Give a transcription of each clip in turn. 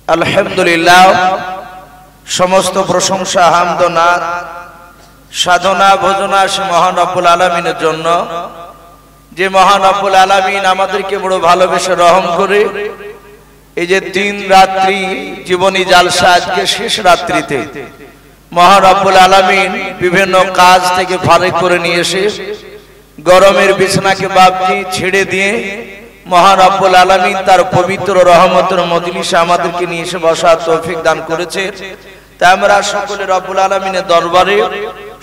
আলহামদুলিল্লাহ, সমস্ত প্রশংসা হামদ ও নাত সাধনা ভোজনা সে মহান রব্বুল আলামিনের জন্য, যে মহান রব্বুল আলামিন আমাদেরকে বড় ভালোবেসে রহম করে এই যে 3 রাত্রি জীবনী জালসা, আজকে শেষ রাত্রিতে মহান রব্বুল আলামিন বিভিন্ন কাজ থেকে ফারেক করে নিয়ে এসে গরমের বিছানাকে বাপজি ছেড়ে দিয়ে মহান রব্বুল আলামিন তার পবিত্র রহমতের মজলিসে আমাদেরকে নিয়ে এসে বসার তৌফিক দান করেছে। তাই আমরা সকলে রব্বুল আলামিনের দরবারে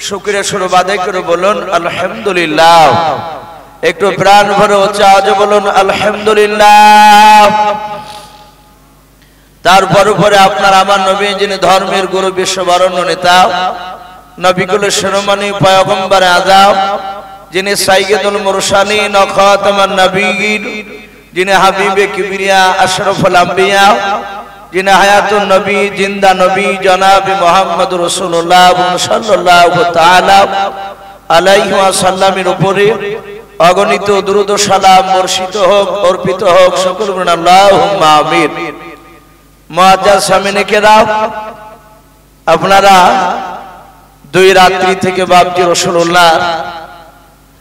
শুকরিয়া স্বরূপ আদায় করে বলুন আলহামদুলিল্লাহ। একটু প্রাণ ভরে উচ্চ আওয়াজে বলুন আলহামদুলিল্লাহ। তারপর পরে আপনার আমার নবী, যিনি ধর্মের গুরু, বিশ্ববরণ্য নেতা, নবীকুলের শিরোমণি পয়গম্বর আযম, যিনি সাইয়্যিদুল মুরসালিন ও খাতামুন নবিয়্যিন, যিনি হাবিবে কিবরিয়া আশরাফুল আম্বিয়া, যিনি হায়াতুন নবী, জিন্দা নবী জনাবে মুহাম্মদুর রাসূলুল্লাহ সাল্লাল্লাহু তাআলা আলাইহি ওয়াসাল্লামের উপরে অগণিত দুরূদ ও সালাম বর্ষিত হোক, অর্পিত হোক। সকল বলুন আল্লাহুম্মা আমিন। মুআজ্জাজ সামিনে কেরাম, আপনারা 2 রাত্রি থেকে বাপজি রাসূলুল্লাহ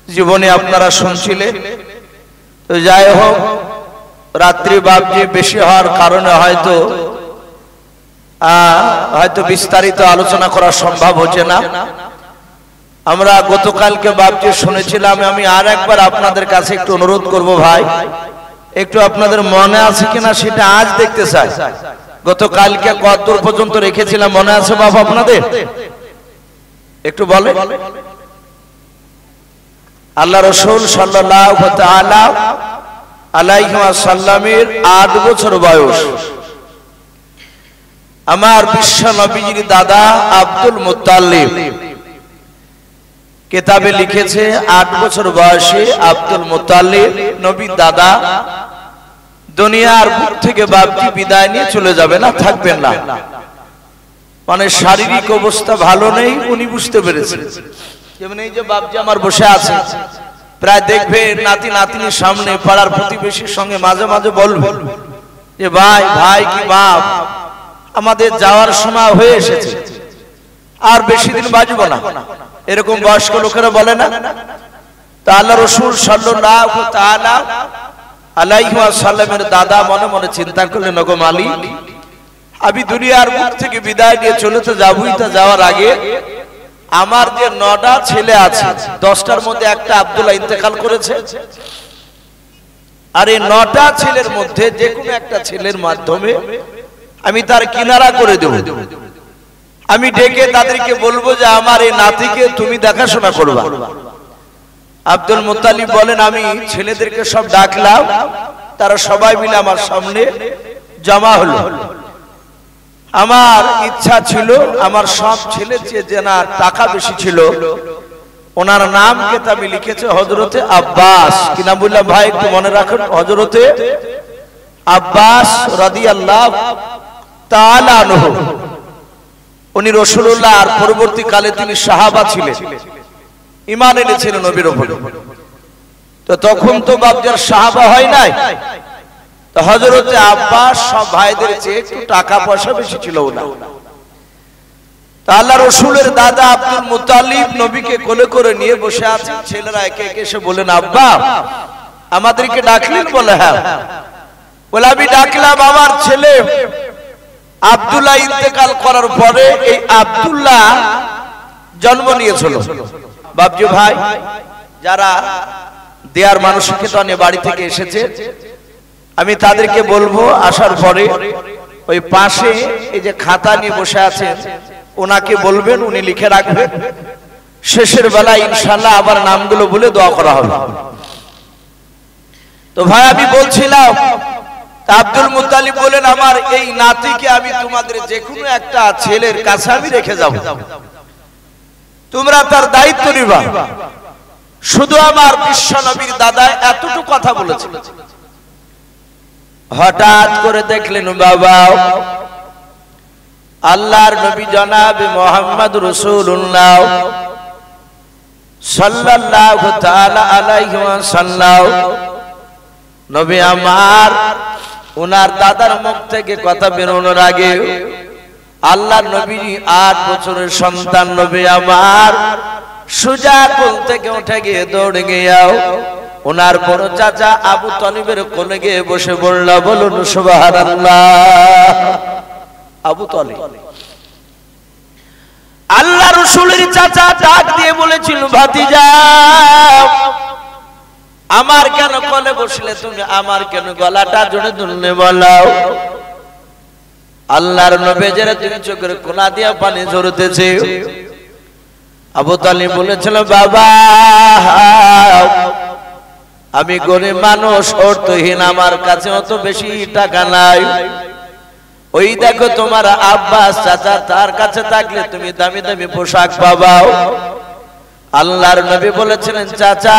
জীবনে আপনারা শুনছিলেন। তো যাই হোক, রাত্রি বাপজি বেশি হওয়ার কারণে হয়তো বিস্তারিত আলোচনা করা সম্ভব হচ্ছে না। আমরা গতকালকে বাপজি শুনেছিলাম। আমি আর একবার আপনাদের কাছে একটু অনুরোধ করব, ভাই একটু আপনাদের মনে আছে কিনা সেটা আজ দেখতে চাই। গতকালকে কতদূর পর্যন্ত রেখেছিলাম মনে আছে বাবা আপনাদের? একটু বলে। আল্লাহ রাসূল সাল্লাল্লাহু তাআলা আলাইহি ওয়াসাল্লামের 8 বছর বয়স। আমার বিশ্ব নবীজির দাদা আব্দুল মুত্তালিব কিতাবে লিখেছে 8 বছর বয়সে আব্দুল মুত্তালিব নবীর দাদা দুনিয়ার বুক থেকে বাপজি বিদায় নিয়ে চলে যাবে না, থাকবেন না। মানে শারীরিক অবস্থা ভালো নেই, উনি বুঝতে পেরেছেন। যেমন এই যে বাপজি আমার বসে আছে, প্রায় দেখবে নাতি নাতনির সামনে পাড়ার প্রতিবেশীর সঙ্গে মাঝে মাঝে বলবে যে ভাই ভাই কি বাপ, আমাদের যাওয়ার সময় হয়ে এসেছে, আর বেশি দিন বাঁচবো না। এরকম বয়স্ক লোকেরা বলে না? তা আল্লাহ রাসূল সাল্লাল্লাহু তাআলা আলাইহি ওয়াসাল্লামের দাদা মনে মনে চিন্তা করলেন, ওগো মালিক, আমি দুনিয়ার মুখ থেকে বিদায় নিয়ে চলে তো যাবই, তা যাওয়ার আগে আমার যে 9টা ছেলে আছে, 10টার মধ্যে একটা আব্দুল্লাহ ইন্তেকাল করেছে, আর এই 9টা ছেলের মধ্যে যে কোনো একটা ছেলের মাধ্যমে আমি তার কিনারা করে দেব। আমি ডেকে তাদেরকে বলবো যে আমার এই নাতিকে তুমি দেখাশোনা করবা। আব্দুল মুত্তালিব বলেন, আমি ছেলেদেরকে সব ডাকলাম, তারা সবাই মিলে আমার সামনে জমা হলো। আমার ইচ্ছা ছিল আমার সব ছেলের চেয়ে যেনার টাকা বেশি ছিল, ওনার নাম কিতাবে লিখেছে হযরতে আব্বাস। কি নাম বললাম ভাই, একটু মনে রাখুন, হযরতে আব্বাস রাদিয়াল্লাহু তাআলা আনহু। উনি রাসূলুল্লাহ আর পরবর্তীকালে তিনি সাহাবা ছিলেন, ঈমান এনেছিলেন নবীর উপরে। তো তখন তো বাপজার সাহাবা হয় নাই, তো হযরতে আব্বাস সব ভাইদের চেয়ে একটু টাকা পয়সা বেশি ছিল না। তা আল্লাহ রাসূলের দাদা আব্দুল মুত্তালিব নবীকে কোলে করে নিয়ে বসে আছেন। ছেলেরা একে একে এসে বলেন, আব্বা আমাদেরকে ডাকলেন? বলে হ্যাঁ। বলে আমি ডাকলাম, আমার ছেলে আব্দুল্লাহ ইন্তেকাল করার পরে এই আব্দুল্লাহ জন্ম নিয়েছিল। বাপজি ভাই, যারা দেয়ার মানসিকতা নিয়ে বাড়ি থেকে এসেছে, আমি তাদেরকে বলবো আসার পরে ওই পাশে এই যে খাতা নিয়ে বসে আছেন, ওনাকে বলবেন, উনি লিখে রাখবেন। শেষের বেলায় ইনশাআল্লাহ আবার নামগুলো বলে দোয়া করা হবে। তো ভাই আমি বলছিলাম, আব্দুল মুত্তালিব বলেন, আমার এই নাতিকে আমি তোমাদের যে কোনো একটা ছেলের কাছে আমি রেখে যাব, তোমরা তার দায়িত্ব নিবা। শুধু আমার বিশ্ব নবীর দাদা এতটুকু কথা বলেছে। হঠাৎ করে দেখলেন বাবা আল্লাহর নবী জনাবে মুহাম্মদ রাসূলুল্লাহ সাল্লাল্লাহু তাআলা আলাইহি ওয়াসাল্লাম নবী আমার ওনার দাদার মুখ থেকে কথা বেরোনোর আগে আল্লাহর নবী 8 বছরের সন্তান নবী আমার সুজা কোল থেকে উঠে গিয়ে দৌড়ে গিয়েও ওনার বড় চাচা আবু তালিবের কোলে গিয়ে বসে বলল, বলুন সুবহানাল্লাহ। আবু তালিব আল্লাহ রাসূলের চাচা ডাক দিয়ে বলেছিল, ভাতিজা আমার কেন কোলে বসলে তুমি, আমার কেন গলাটা জড়ে ধরলে বলাও। আল্লাহর নবী যারা তুমি চোখের কোনা দিয়া পানি ঝরতেছে। আবু তালিব বলেছিল, বাবা আমি গরিব মানুষ, অর্থহীন, আমার কাছে অত বেশি টাকা নাই। ওই দেখো তোমার আব্বাস চাচা, তার কাছে থাকলে তুমি দামি দামি পোশাক পাবাও। আল্লাহর নবী বলেছিলেন, চাচা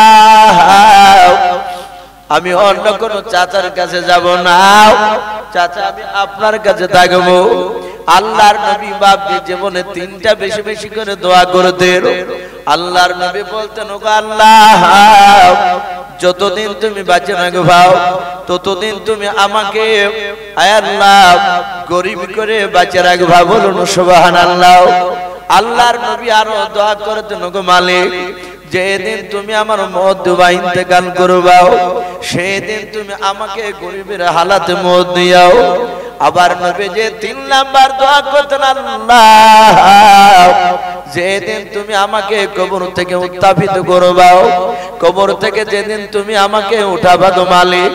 আমি অন্য কোন চাচার কাছে যাব না, চাচা আমি আপনার কাছে থাকবো। আল্লাহর নবী বাপজি জীবনে 3টা বেশি বেশি করে দোয়া করতেন। আল্লাহর নবী বলতেন, ও আল্লাহ যতদিন তুমি বাঁচে রাখবাও ততদিন তুমি আমাকে আয় আল্লাহ গরিব করে বাঁচে রাখবা, বলুন সুবহানাল্লাহ। আল্লাহর নবী আরো দোয়া করতেন, গো মালিক যেদিন তুমি আমার মওত দিবা, ইন্তেকাল করবাও, সেদিন তুমি আমাকে গরিবের হালাতে মওত দিও। আবার নবী যে 3 নাম্বার দোয়া করতেন, আল্লাহ যেদিন তুমি আমাকে কবর থেকে উত্থাপিত করবাও, কবর থেকে যেদিন তুমি আমাকে উঠাবা গো মালিক,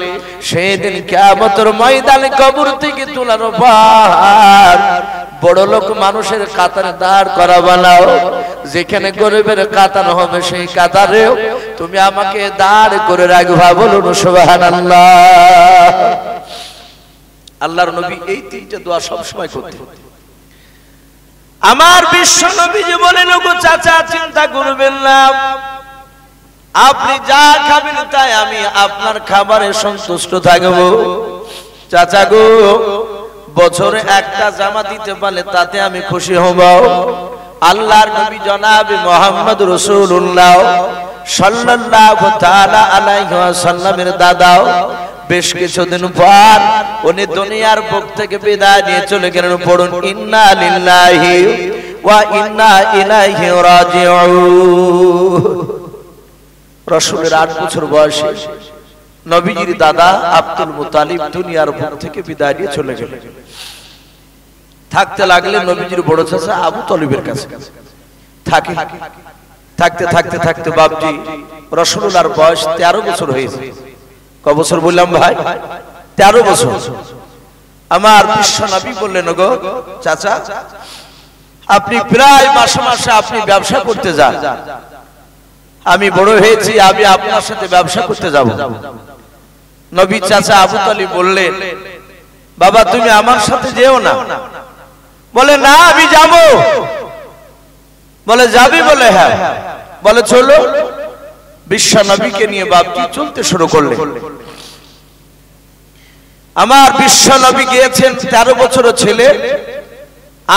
সেদিন কিয়ামতের ময়দানে কবর থেকে তোলার পর বড় লোক মানুষের কাতারে দাঁড় করা বানাও, যেখানে গরিবের কাতার হবে সেই কাতারেও তুমি আমাকে দাঁড় করে রাখবা, বলুন সুবহানাল্লাহ। আল্লাহর নবী এই 3টা দোয়া সব সময় করতেন। আমার বিশ্ব নবী যে বলেন, ওগো চাচা চিন্তা করবেন না, আপনি যা খাবেন তাই আমি আপনার খাবারে সন্তুষ্ট থাকব। চাচা গো বছরে একটা জামা দিতে পারলে তাতে আমি খুশি হব। আল্লাহর নবী জনাব মুহাম্মদ রাসূলুল্লাহ সাল্লাল্লাহু তাআলা আলাইহি ওয়াসাল্লামের দাদাও বেশ কিছুদিন পর উনি দুনিয়ার বুক থেকে বিদায় নিয়ে চলে গেলেন। পড়ুন, ইন্না লিল্লাহি ওয়া ইন্না ইলাইহি রাজিউন। রাসূলের 8 বছর বয়সে নবীজির দাদা আব্দুল মুত্তালিব দুনিয়ার বুক থেকে বিদায় নিয়ে চলে গেলেন। থাকতে লাগলেন নবীজির বড় চাচা আবু তালিবের কাছে। থাকতে থাকতে থাকতে বাপজি রাসূলুল্লাহর বয়স 13 বছর হয়েছে। ক বছর বললাম ভাই? 13 বছর। আমার বিশ্ব নবী বললেন, গো চাচা আপনি প্রায় মাসে মাসে আপনি ব্যবসা করতে যান, আমি বড় হয়েছি, আমি আপনার সাথে ব্যবসা করতে যাব। নবী চাচা আবু তালিব বললেন, বাবা তুমি আমার সাথে যেও না। বলে না আমি যাব। বলে যাবি? বলে হ্যাঁ। বলে চলো। বিশ্ব নবীকে নিয়ে বাপজি চলতে শুরু করলেন। আমার বিশ্ব নবী গিয়েছেন 13 বছরের ছেলে,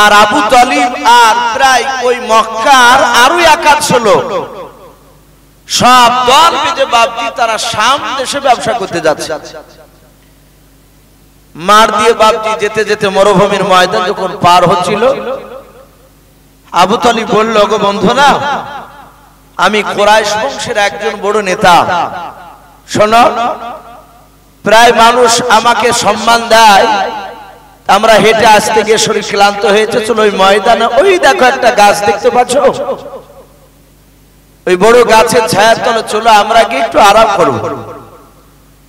আর আবু তালিব আর প্রায় ওই মক্কার আরো একাদশ লোক সব দল বেঁধে বাপজি তারা শাম দেশে ব্যবসা করতে যাচ্ছে। মার দিয়ে বাপজি যেতে যেতে মরুভূমির ময়দান যখন পার হচ্ছিল, আবু তালিব বলল, গো বন্ধুরা আমি কুরাইশ বংশের একজন বড় নেতা, শোনো প্রায় মানুষ আমাকে সম্মান দেয়, আমরা হেঁটে আসতে গিয়ে শরীর ক্লান্ত হয়েছে, চলো ওই ময়দানে ওই দেখো একটা গাছ দেখতে পাচ্ছ, ওই বড় গাছের ছায়ার তলে চলো আমরা গিয়ে একটু আরাম করব,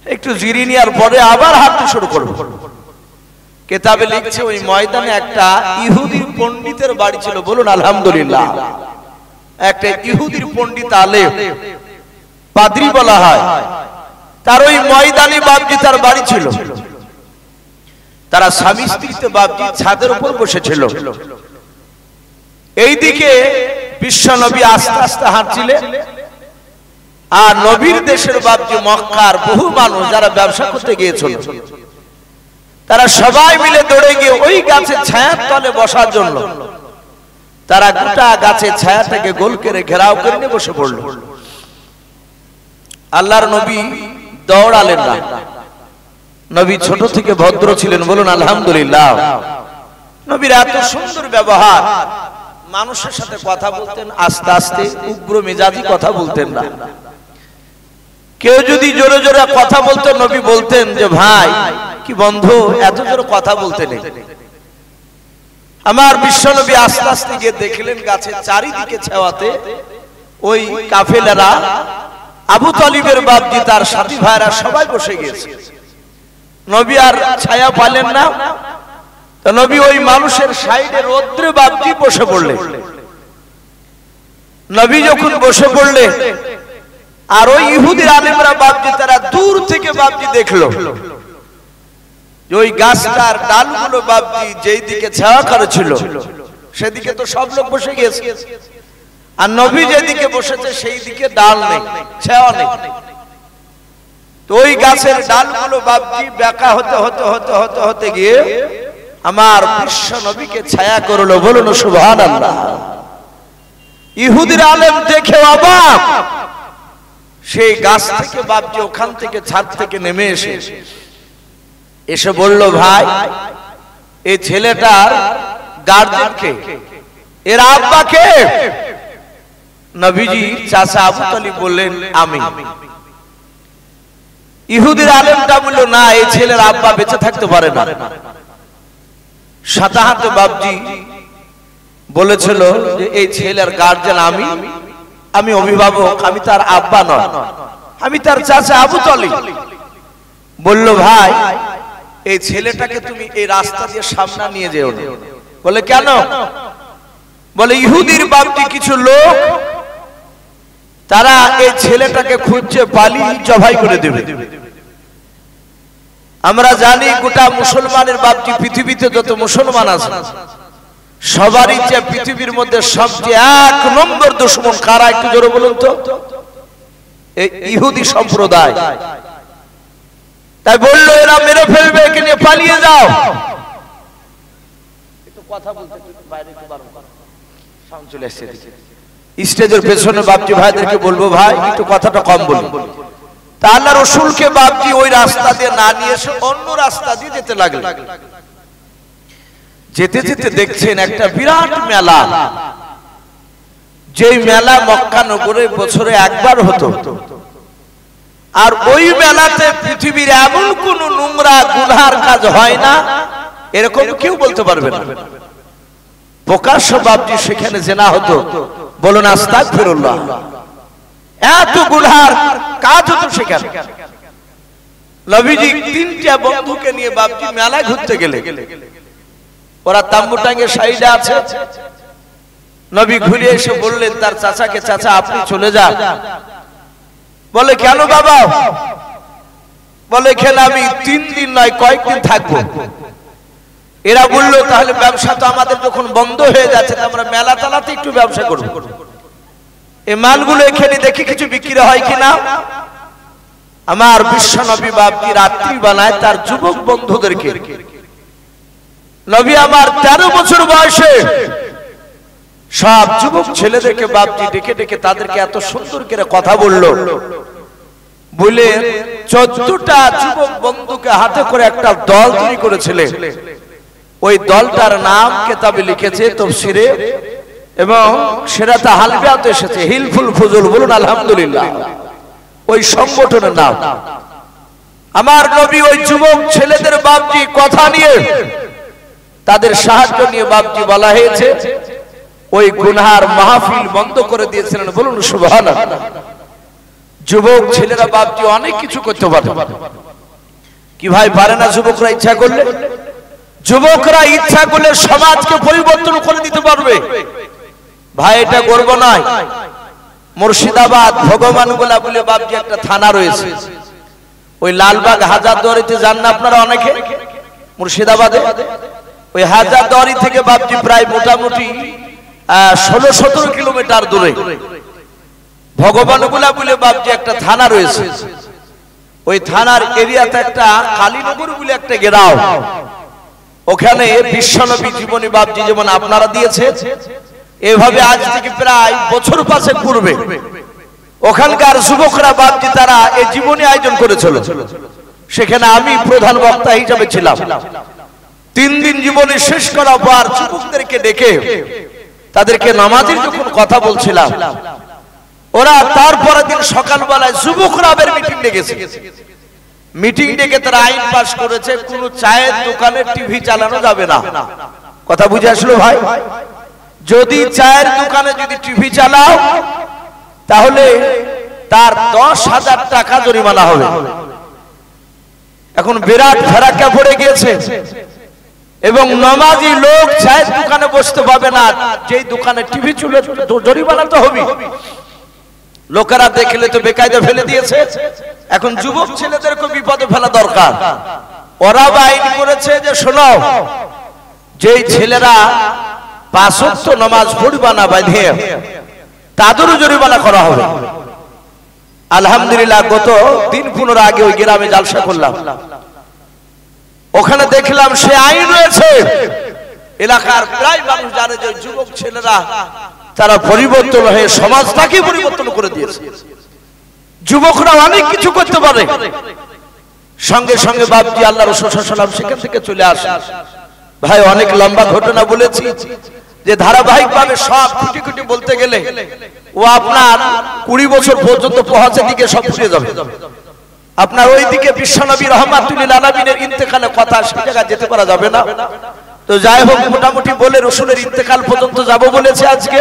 একটু জিরিয়ে নেওয়ার পরে আবার হাঁটতে শুরু করব। কেতাবে লিখছে ওই ময়দানে একটা ইহুদি পণ্ডিতের বাড়ি ছিল, বলুন আলহামদুলিল্লাহ। একটা ইহুদির পণ্ডিত আলেম, পাদ্রী বলা হয়, তার ওই ময়দানে বাপজি তার বাড়ি ছিল। তারা স্বামী স্ত্রীতে বাপজি ছাদের উপর বসেছিল। এইদিকে বিশ্ব নবী আস্তে আস্তে হাঁটছিলেন, আর নবীর দেশের বাপজি মক্কার বহু মানুষ যারা ব্যবসা করতে গিয়েছিল, তারা সবাই মিলে দৌড়ে গিয়ে ওই গাছের ছায়ার তলে বসার জন্য তারা গোটা গাছের ছায়া থেকে গোল করে ঘেরাও করে নিয়ে বসে পড়ল। আল্লাহর নবী দৌড়ালেন না, নবী ছোট থেকে ভদ্র ছিলেন, বলুন আলহামদুলিল্লাহ। নবীর এত সুন্দর ব্যবহার, মানুষের সাথে কথা বলতেন আস্তে আস্তে, উগ্র মেজাজি কথা বলতেন না। কেউ যদি জোরে জোরে কথা বলতেন, নবী বলতেন যে ভাই কি বন্ধু এত জোরে কথা বলতে নেই। আমার বিশ্বনবী আস্তে আস্তে গিয়ে দেখলেন গাছের চারিদিকে ছায়াতে ওই কাফেলারা, আবু তালিবের বাপজি, তার সাথী ভাইরা সবাই বসে গিয়েছে। নবী আর ছায়া পালেন না, তো নবী ওই মানুষের সাইডে রৌদ্রে বাপজি বসে পড়লেন। নবী যখন বসে পড়লেন, আর ওই ইহুদির আলেমরা বাপজি তারা দূর থেকে বাপজি দেখলো যে ওই গাছটার ডালগুলো বাপজি যেই দিকে ছায়া করেছিল সেদিকে তো সব লোক বসে গিয়েছে, আর নবী যেদিকে বসেছে সেই দিকে ডাল নেই, ছায়া নেই। তো ওই গাছের ডালগুলো বাপজি বেঁকা হতে হতে হতে হতে হতে গিয়ে আমার বিশ্ব নবীকে ছায়া করলো, বলুন সুবহানাল্লাহ। ইহুদির আলেম দেখে অবাক, সেই গাছ থেকে বাপজি ওখান থেকে ছাদ থেকে নেমে এসে বলল, ভাই এই ছেলেটার গার্জিয়ান কে, এর আব্বা কে? নবীজি চাচা আবু তালিব বললেন আমি। ইহুদির আলেমটা বলল, না এই ছেলের আব্বা বেঁচে থাকতে পারে না। সাতাহাত বাপজি বলেছিল যে এই ছেলের গার্জিয়ান আমি অভিভাবক, আমি তার আব্বা নয়, আমি তার চাচা আবু তালিব। বলল, ভাই এই ছেলেটাকে তুমি এই রাস্তা দিয়ে সামনে নিয়ে যেও না। বলে কেন? বলে ইহুদির বাপজি কিছু লোক তারা এই ছেলেটাকে খুঁজছে পালিয়ে জবাই করে দেবে। আমরা জানি গোটা মুসলমানের বাপজি পৃথিবীতে যত মুসলমান আছে সবারই যে পৃথিবীর মধ্যে সবচেয়ে এক নম্বর দুশমন কারা, একটু জোরে বলুন তো? এই ইহুদি সম্প্রদায়। তাই বললো এরা মেরে ফেলবে, একে নিয়ে পালিয়ে যাও। একটু কথা বলতে বাইরে একটু বারো সাউন্ড চলে আসছে স্টেজের পেছনে বাপজি ভাইদেরকে বলবো, ভাই একটু কথাটা কম বলুন। তা আল্লাহ রসুলকে বাপজি ওই রাস্তা দিয়ে না নিয়ে এসে অন্য রাস্তা দিয়ে যেতে লাগলো। যেতে যেতে দেখছেন একটা বিরাট মেলা, যে মেলা মক্কা নগরে বছরে একবার হতো। আর ওই মেলাতে পৃথিবীর এমন কোন নোংরা গুনার কাজ হয় না, এরকম কেউ বলতে পারবে না। প্রকাশ্য বাপজি সেখানে জেনা হতো, বলুন আস্তাগফিরুল্লাহ। এত গুনার কাজ হতো সেখানে। নবীজি তিনটা বন্ধুকে নিয়ে বাপজি মেলা ঘুরতে গেলে, ওরা তাম্বু টাঙ্গে সাইডে আছে। নবী ঘুরে এসে বললেন তার চাচাকে, চাচা আপনি চলে যান। বলে কেন বাবা? বলে এখানে আমি 3 দিন নয় কয়েকদিন থাকবো। এরা বলল তাহলে ব্যবসা তো আমাদের যখন বন্ধ হয়ে যাচ্ছে, আমরা মেলা তালাতে একটু ব্যবসা করব। এই মালগুলো এখানে দেখি কিছু বিক্রি হয় কিনা। আমার বিশ্ব নবী বাপজি রাত্রি বানায় তার যুবক বন্ধুদেরকে। নবী আমার 13 বছর বয়সে সব যুবক ছেলেদেরকে বাপজি ডেকে ডেকে তাদেরকে এত সুন্দর করে কথা বললো, বলে 14টা যুবক বন্ধুকে হাতে করে একটা দল তৈরি করেছিলেন। ওই দলটার নাম কিতাবে লিখেছে তাফসীরে, এবং সেটা তা হালবিয়াতে এসেছে হিলফুল ফুজুল, বলুন আলহামদুলিল্লাহ। ওই সংগঠনের নাম। আমার নবী ওই যুবক ছেলেদের বাপজি কথা নিয়ে, তাদের সাহায্য নিয়ে বাপজি বলা হয়েছে ওই গুনহার মাহফিল বন্ধ করে দিয়েছিলেন, বলুন সুবহানাল্লাহ। যুবক ছেলেরা বাপজি অনেক কিছু করতে পারে। কি ভাই পারে না? যুবকরা ইচ্ছা করলে, যুবকরা ইচ্ছা করলে সমাজকে পরিবর্তন করে দিতে পারবে। ভাই এটা গর্ব নয়। মুর্শিদাবাদ ভগবানগোলা বলে বাপজি একটা থানা রয়েছে। ওই লালবাগ হাজারদুয়ারিতে যান না আপনারা অনেকে? মুর্শিদাবাদে ওই হাজারদুয়ারি থেকে বাপজি প্রায় মোটামুটি 16-17 কিলোমিটার দূরে ভগবানগোলা বলে বাপজি একটা থানা রয়েছে। ওই থানার এরিয়াতে একটা কালীনগর বলে একটা গ্রাম, ওখানে বিশ্বনবী জীবনী বাপজি যেমন আপনারা দিয়েছে, এভাবে আজ থেকে প্রায় বছর 5 পূর্বে ওখানকার যুবকরা বাপজি তারা এই জীবনী আয়োজন করেছিল। সেখানে আমি প্রধান বক্তা হিসেবে ছিলাম। 3 দিন জীবনে শেষ করার পর যুবকদেরকে ডেকে তাদেরকে নামাজের যখন কথা বলছিলাম, ওরা তারপরের দিন সকালবেলায় যুবকরা মিটিং ডেকেছে। মিটিং ডেকে তারা আইন পাস করেছে, কোন চায়ের দোকানে টিভি চালানো যাবে না। কথা বুঝে আসলো ভাই? যদি চায়ের দোকানে যদি টিভি চালাও তাহলে তার 10,000 টাকা জরিমানা হবে। এখন বিরাট ফারাক্কা পড়ে গিয়েছে এবং নামাজি লোক চায়ের দোকানে বসতে পাবে না, যেই দোকানে টিভি চলে জরিমানা তো হবে। লোকেরা দেখলে তো বেকায়দা ফেলে দিয়েছে। এখন যুবক ছেলেদেরকে বিপদে ফেলা দরকার। ওরা আইন করেছে যে শোনো, যেই ছেলেরা 5 ওয়াক্ত নামাজ পড়বে না বাঁধে তাদেরও জরিমানা করা হবে। আলহামদুলিল্লাহ গত দিন 15 আগে ওই গ্রামে জালসা করলাম, ওখানে দেখলাম সে আইন রয়েছে। এলাকার প্রায় মানুষ জানে যে যুবক ছেলেরা তারা পরিবর্তন হয়ে সমাজটাকে পরিবর্তন করে দিয়েছে। যুবকরা অনেক কিছু করতে পারে। সঙ্গে সঙ্গে বাপজি আল্লাহ রাসূল সাল্লাল্লাহু আলাইহি ওয়াসাল্লাম সেখান থেকে চলে আসে। ভাই অনেক লম্বা ঘটনা বলেছি, যে ধারাবাহিকভাবে সব খুঁটি খুঁটি বলতে গেলে ও আপনার 20 বছর পর্যন্ত পৌঁছে দিকে সব ফুরিয়ে যাবে। আপনার ওইদিকে বিশ্বনবী রাহমাতুল্লিল আলামিনের ইন্তেকালের কথা, সেই জায়গা যেতে পারা যাবে না। তো যাই হোক, মোটামুটি বলে রসুলের ইন্তেকাল পর্যন্ত যাব বলেছে আজকে।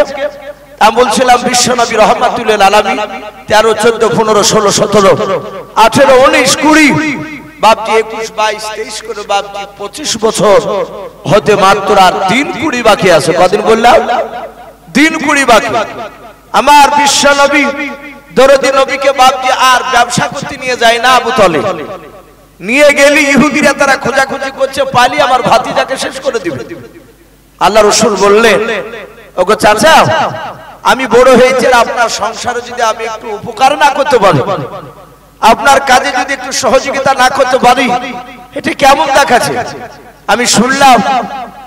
আমি বলছিলাম বিশ্বনবী রাহমাতুল্লিল আলামিন 13, 14, 15, 16, 17, 18, 19, 20 বাপজি 21, 22, 23 করে বাপজি 25 বছর হতে মাত্র আর দিন 20 বাকি আছে। কদিন বললাম? দিন 20 বাকি। আমার বিশ্বনবী দরদি নবীকে বাপজি আর ব্যবসা করতে নিয়ে যায় না আবু তালেব। নিয়ে গেলি ইহুদিরা তারা খোঁজাখুঁজি করছে, পালি আমার ভাতিজাকে শেষ করে দিবে। আল্লাহ রাসূল বললেন, ওগো চাচা, আমি বড় হয়েছি, আপনার সংসারে যদি আমি একটু উপকার না করতে পারি, আপনার কাজে যদি একটু সহযোগিতা না করতে পারি, এটা কেমন দেখাচ্ছে? আমি শুনলাম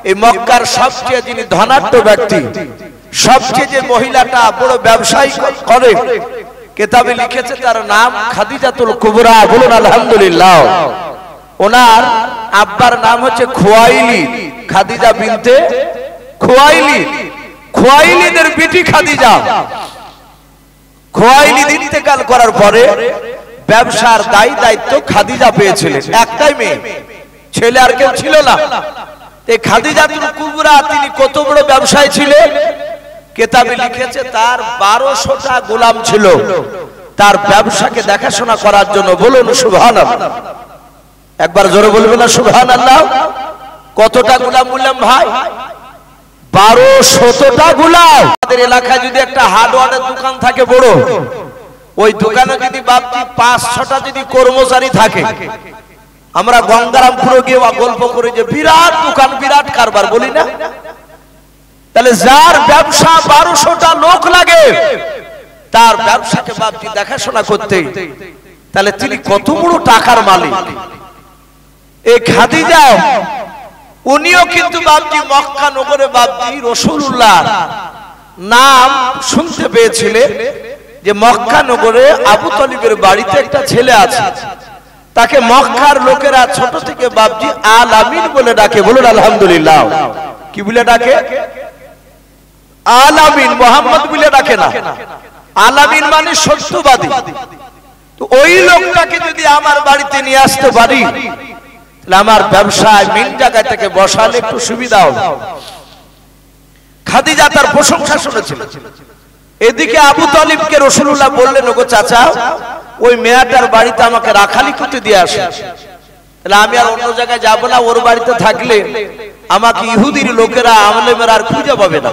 এই মক্কার সবচেয়ে যিনি ধনাঢ্য ব্যক্তি, সবচেয়ে যে মহিলাটা বড় ব্যবসায়ী করে, কিতাবে লিখেছে তার নাম খাদিজাতুল কুবরা। বলুন আলহামদুলিল্লাহ। ওনার আব্বার নাম হচ্ছে খুয়াইলিদ, খাদিজা বিনতে খুয়াইলিদ। খুয়াইলিদের বিটি খাদিজা। খুয়াইলিদ ইন্তেকাল করার পরে ব্যবসার দায়িত্ব খাদিজা পেয়েছিলেন। একটাই মেয়ে, ছেলে আর কেউ ছিল না। এই খাদিজাতুল কুবরা তিনি কত বড় ব্যবসায়ী ছিলেন, কিতাবে লিখেছে তার 1200টা গোলাম ছিল তার ব্যবসাকে দেখাশোনা করার জন্য। বলুন সুবহানাল্লাহ। একবার জোরে বলবেন না সুবহানাল্লাহ? কতটা গোলাম বললাম ভাই? 1200টা গোলাম। আমাদের এলাকায় যদি একটা হার্ডওয়্যারের দোকান থাকে বড়, ওই দোকানে যদি বাপজি 5-6টা যদি কর্মচারী থাকে, আমরা গঙ্গারামপুরে গিয়ে গল্প করি যে বিরাট দোকান, বিরাট কারবার, বলি না? তাহলে যার ব্যবসা 1200টা লোক লাগে তার ব্যবসাকে বাপজি দেখাশোনা করতে, তাহলে তিনি কত বড় টাকার মালিক। এই খাদিজা উনিও কিন্তু বাপজি মক্কা নগরে বাপজি রাসূলুল্লাহ নাম শুনতে পেয়েছিলেন যে মক্কা নগরে আবু তালিবের বাড়িতে একটা ছেলে আছে, তাকে মক্কার লোকেরা ছোট থেকে বাপজি আল আমিন বলে ডাকে। বলুন আলহামদুলিল্লাহ। কি বলে ডাকে? আল আমিন, মোহাম্মদ বলে ডাকে না। আল আমিন মানে সত্যবাদী। তো ওই লোকটাকে যদি আমার বাড়িতে নিয়ে আসতে পারি, তাহলে আমার ব্যবসায় মেন জায়গায় থেকে বসালে একটু সুবিধা হবে। খাদিজা তার প্রশংসা শুনেছিল। এদিকে আবু তালিবকে রাসূলুল্লাহ বললেন, ওগো চাচা, ওই মেয়েটার বাড়িতে আমাকে রাখালি করতে দিয়ে আসে, তাহলে আমি আর অন্য জায়গায় যাব না। ওর বাড়িতে থাকলে আমাকে ইহুদির লোকেরা, আলেমেরা আর খুঁজে পাবে না।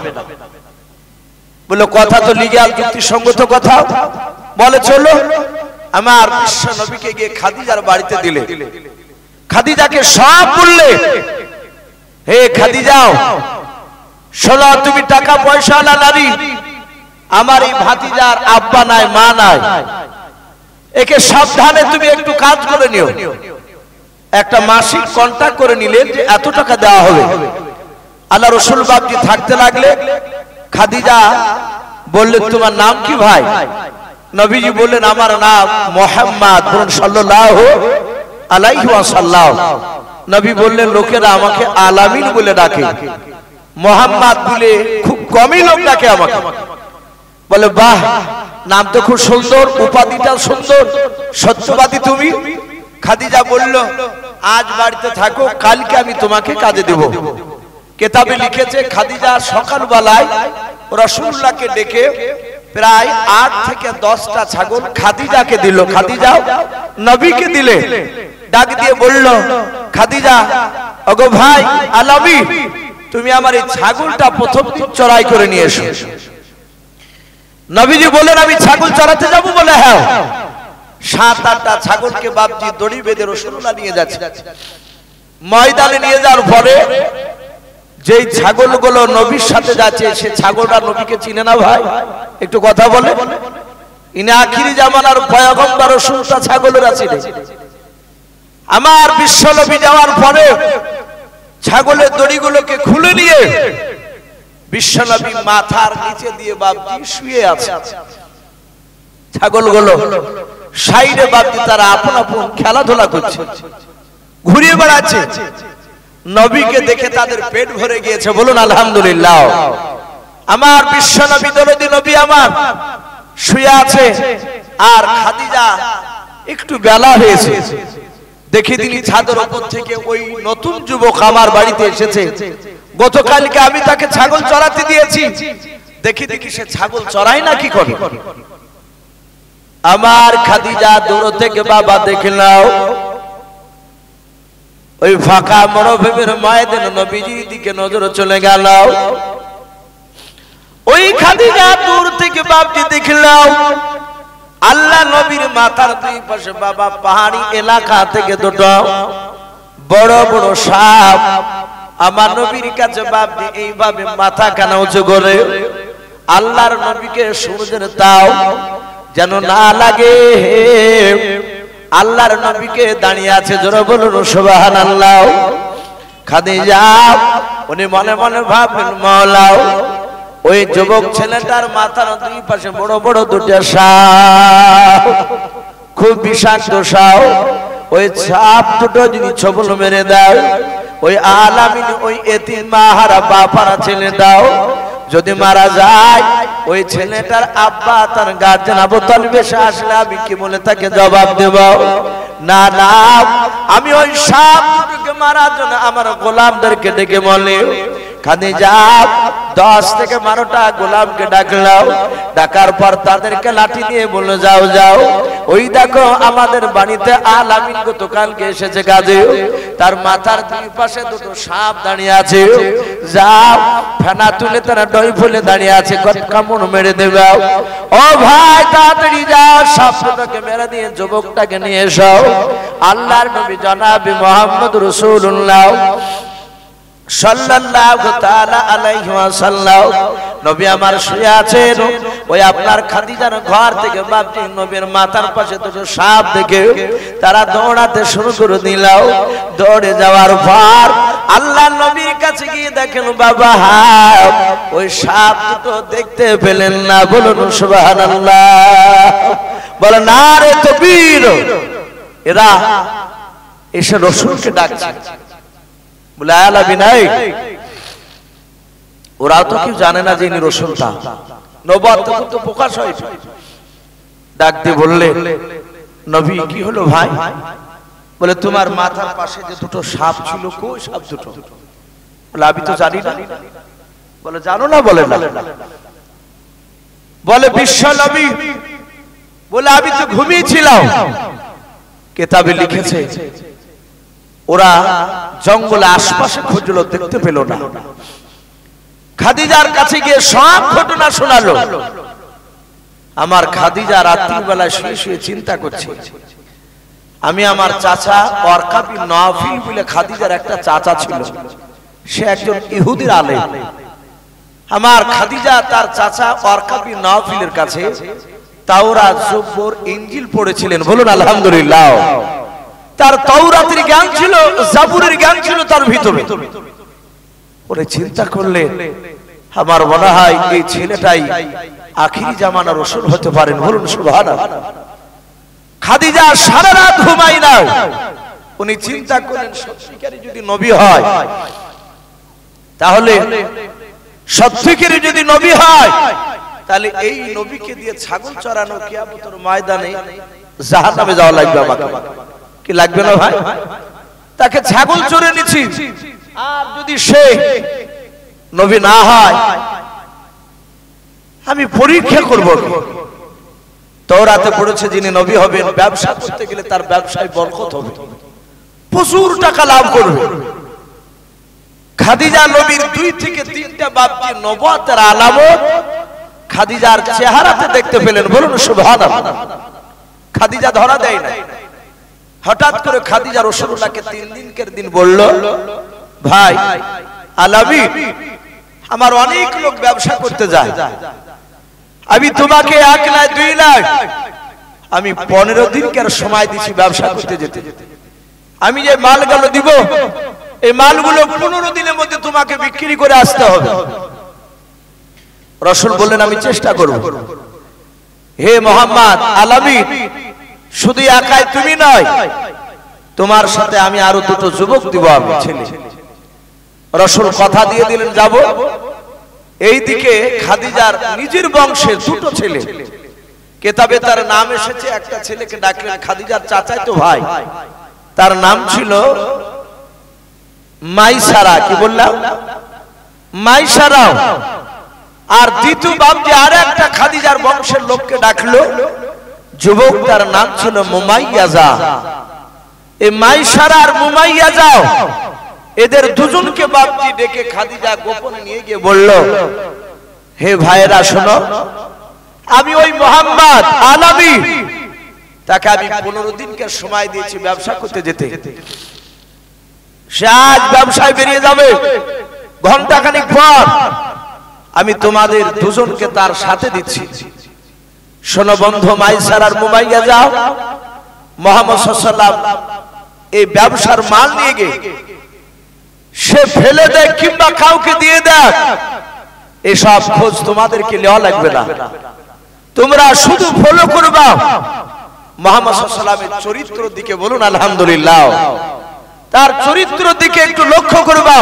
বলে কথা তো লিগ্যাল, যুক্তিসঙ্গত কথা। বলে চলো। আমার বিশ্ব নবীকে গিয়ে খাদিজার বাড়িতে দিলে। খাদিজাকে সব বললে, হে খাদিজা, শোনো, তুমি টাকা পয়সাওয়ালা নারী, আমার এই ভাতিজার আব্বা নাই, মা নাই, একে সাবধানে তুমি একটু কাজ করে নিও। একটা মাসিক কন্ট্রাক্ট করে নিলেন যে এত টাকা দেওয়া হবে। আল্লাহ রাসূল বাপজি থাকতে লাগলে। খাদিজা বললেন, তোমার নাম কি ভাই? নবীজি বললেন, আমার নাম মুহাম্মদ সাল্লাল্লাহু আলাইহি ওয়াসাল্লাম। নবী বললেন লোকেরা আমাকে আলামিন বলে ডাকে, মোহাম্মদ বলে খুব কমই লোক ডাকে আমাকে। বলে বাহ, নাম তো খুব সুন্দর, উপাধিটা সুন্দর, সত্যবাদী তুমি। খাদিজা বলল আজ বাড়িতে থাকো, কালকে আমি তোমাকে কাজে দেব। কিতাবে লিখেছে খাদিজা সকালবেলায় রাসূলুল্লাহকে ডেকে প্রায় 8 থেকে 10টা ছাগল খাদিজাকে দিল। খাদিজা নবীকে দিলে, ডাক দিয়ে বলল খাদিজা, ওগো ভাই আলামি, তুমি আমার এই ছাগলটা প্রথম দিন চড়াই করে নিয়ে এসো। নবীজি বলেন আমি ছাগল চড়াতে যাব? বলে হ্যাঁ। 7-8টা ছাগলকে বাপজি দড়ি বেঁধে রাসূলুল্লাহ নিয়ে যাচ্ছে। ময়দানে নিয়ে যাওয়ার পরে যেই ছাগলগুলো নবীর সাথে যাচ্ছে, সে ছাগলটা নবীকে চিনে না ভাই, একটু কথা বলে। ইনি আখিরি জামানার পয়গম্বর রাসূলটা ছাগলের আছেন। আমার বিশ্ব নবী যাওয়ার পরে ছাগলের দড়িগুলোকে খুলে নিয়ে বিশ্ব নবী মাথার নিচে দিয়ে বাপজি শুয়ে আছে। ছাগলগুলো সাইডে বাপজি তারা আপন আপন খেলাধুলা করছে, ঘুরিয়ে বেড়াচ্ছে। নবীকে দেখে তাদের পেট ভরে গিয়েছে, বলুন আলহামদুলিল্লাহ। আমার বিশ্ব নবী দরদি নবী আমার শুয়ে আছে, আর খাদিজা একটু বেলা হয়েছে দেখে তিনি ছাদের উপর থেকে ওই নতুন যুবক আমার বাড়িতে এসেছে, গতকালকে আমি তাকে ছাগল চড়াতে দিয়েছি, দেখি সে ছাগল চড়ায় না কি করে। আমার খাদিজা দূর থেকে বাবা দেখলাও ওই ফাঁকা মরুভূমির ময়দানে নবীজির দিকে নজর চলে গেল। ওই খাদিজা দূর থেকে বাপজি দেখলাও আল্লাহ নবীর মাথার দুই পাশে বাবা পাহাড়ি এলাকা থেকে দুটো বড় বড় সাপ আমার নবীর কাছে বাপজি এইভাবে মাথা কানা উঁচু করে আল্লাহর নবীকে সূর্যের তাও যেন না লাগে, আল্লাহর নবীকে দাঁড়িয়ে আছে। জোরে বলুন সুবহানাল্লাহ। খাদিজা উনি মনে মনে ভাবলেন মাওলাও ওই যুবক ছেলেটার মাথার দুই পাশে বড় বড় দুটো সাপ, খুব বিষাক্ত সাপ, ওই সাপ দুটো যদি ছবল মেরে দাও, ওই আলামিন ওই এতিম মাহারা বাপারা ছেলে দাও, যদি মারা যায় ওই ছেলেটার আব্বা তার গার্জেন আবু তালিব এসে আসলে আমি কি বলে তাকে জবাব দেব? না না, আমি ওই সাপকে মারার জন্য আমার গোলামদেরকে ডেকে বলে খাদিজা 10 থেকে 12টা গোলামকে ডাকলাও, ডাকার পর তাদেরকে লাঠি দিয়ে বললো যাও যাও, ওই দেখো আমাদের বাড়িতে আলামিন গতকালকে এসেছে কাজে, তার মাথার দুই পাশে দুটো সাপ দাঁড়িয়ে আছে, যাও ফেনা তুলে তারা ডই ফুলে দাঁড়িয়ে আছে, কামড় মেরে দেবে। ও ভাই তাড়াতাড়ি যাও, সাপটাকে মেরে দিয়ে যুবকটাকে নিয়ে এসো। আল্লাহর নবী জনাবে মুহাম্মদ রাসূলুল্লাহ সাল্লাল্লাহু তাআলা আলাইহি ওয়াসাল্লাম নবী আমার শুয়ে আছেন। ওই আপনার খাদিজার ঘর থেকে বাপজি নবীর মাথার পাশে দুটো সাপ দেখে তারা দৌড়াতে শুরু করে দিল। দৌড়ে যাওয়ার পর আল্লাহ নবীর কাছে গিয়ে দেখেন বাবা ওই সাপ দুটো দেখতে পেলেন না। বলুন সুবহানাল্লাহ, বলেন নারে তাকবীর। এরা এসে রাসূলকে ডাকছে, বলে আলা বিনাই, ওরা তো কেউ জানে না যে ইনি রাসূলটা, নবুয়ত তো প্রকাশ হয়েছে। ডাক দিয়ে বললে নবী কি হলো ভাই? বলে তোমার মাথার পাশে যে দুটো সাপ ছিল, কই সাপ দুটো? বলে আমি তো জানি না। বলে জানো না? বলে না। বলে বিশ্ব নবী, বলে আমি তো ঘুমিয়েছিলাম। কিতাবে লিখেছে ওরা জঙ্গলে আশপাশে খুঁজলো, দেখতে পেল না। খাদিজার কাছে গিয়ে সব ঘটনা শোনালো। আমার খাদিজা রাত্রি বেলায় শুয়ে শুয়ে চিন্তা করছে, আমি আমার চাচা ওয়ারকা বিন নাফিল বলে খাদিজার একটা চাচা ছিল, সে একজন ইহুদির আলেম। আমার খাদিজা তার চাচা ওয়ারকা বিন নাফিলের কাছে তাওরাত, জবুর, ইনজিল পড়েছিলেন। বলুন আলহামদুলিল্লাহ। তার তাওরাতের জ্ঞান ছিল, জাবুরের জ্ঞান ছিল তার ভিতরে। ওরে চিন্তা করলে আমার মনে হয় এই ছেলেটাই আখিরি জামানার রাসূল হতে পারেন। বলুন সুবহানাল্লাহ। খাদিজা সারা রাত ঘুমায় না, উনি চিন্তা করেন সত্যিকারই যদি নবী হয়, তাহলে সত্যিকারই যদি নবী হয়, তাহলে এই নবীকে দিয়ে ছাগল চড়ানো কিয়ামতের ময়দানে জাহান্নামে যাওয়া লাগবে আমাকে, কি লাগবে না ভাই? তাকে ছাগল চড়ে নিছি, আর যদি সে নবী না হয় আমি পরীক্ষা করব। তাওরাতে পড়েছে যিনি নবী হবেন ব্যবসা করতে গেলে তার ব্যবসায় বরকত হবে, প্রচুর টাকা লাভ করবে। খাদিজা নবীর 2 থেকে 3টা বাপজি নবুয়তের আলামত খাদিজার চেহারাতে দেখতে পেলেন, বলুন সুবহানাল্লাহ। খাদিজা ধরা দেয় না, হঠাৎ করে খাদিজা রাসূলুল্লাহকে 3 দিনকের দিন বলল, ভাই আলাবি, আমার অনেক লোক ব্যবসা করতে যায়, আমি তোমাকে 1 লাখ 2 লাখ আমি 15 দিনকার সময় দিছি ব্যবসা করতে যেতে। আমি যে মালগুলো দিব এই মালগুলো 15 দিনের মধ্যে তোমাকে বিক্রি করে আসতে হবে। রাসূল বললেন আমি চেষ্টা করব। হে মুহাম্মদ আলাবি, শুধু একাই তুমি নয়, তোমার সাথে আমি আরো 2টো যুবক দিব, আমি ছেলে। রাসূল কথা দিয়ে দিলেন যাব। এইদিকে খাদিজার নিজের বংশের 2টো ছেলে, কিতাবে তার নাম এসেছে, একটা ছেলেকে ডাকলেন খাদিজার চাচাতো ভাই, তার নাম ছিল মাইসারা। কি বললাম? মাইসারা। আর দ্বিতীয় বাপজি আর একটা খাদিজার বংশের লোককে ডাকলো, যুবক, তার নাম ছিল মুমাইয়াজা। এই মাইসারা আর মুমাইয়াজা এদের দুজনকে বাপজি ডেকে খাদিজা গোপনে নিয়ে গিয়ে বলল, হে ভাইয়েরা শোনো, আমি ওই মুহাম্মদ আলাবি, তাকে আমি 15 দিনকার সময় দিয়েছি ব্যবসা করতে যেতে। সে আজ ব্যবসায় বেরিয়ে যাবে, ঘন্টাখানিক পর আমি তোমাদের দুজনকে তার সাথে দিচ্ছি। শোনো বন্ধু মাইসার আর মুমাইয়া, যাও মুহাম্মদ সাল্লাল্লাহু আলাইহি ওয়াসাল্লাম এই ব্যবসার মাল নিয়ে গিয়ে সে ফেলে দেয় কিংবা কাউকে দিয়ে দেয়, এসব খোঁজ তোমাদেরকে নেওয়া লাগবে না, তোমরা শুধু ফলো করবা মুহাম্মদ সাল্লাল্লাহু আলাইহি ওয়াসাল্লামের চরিত্রের দিকে। বলুন আলহামদুলিল্লাহ। তার চরিত্রের দিকে একটু লক্ষ্য করবা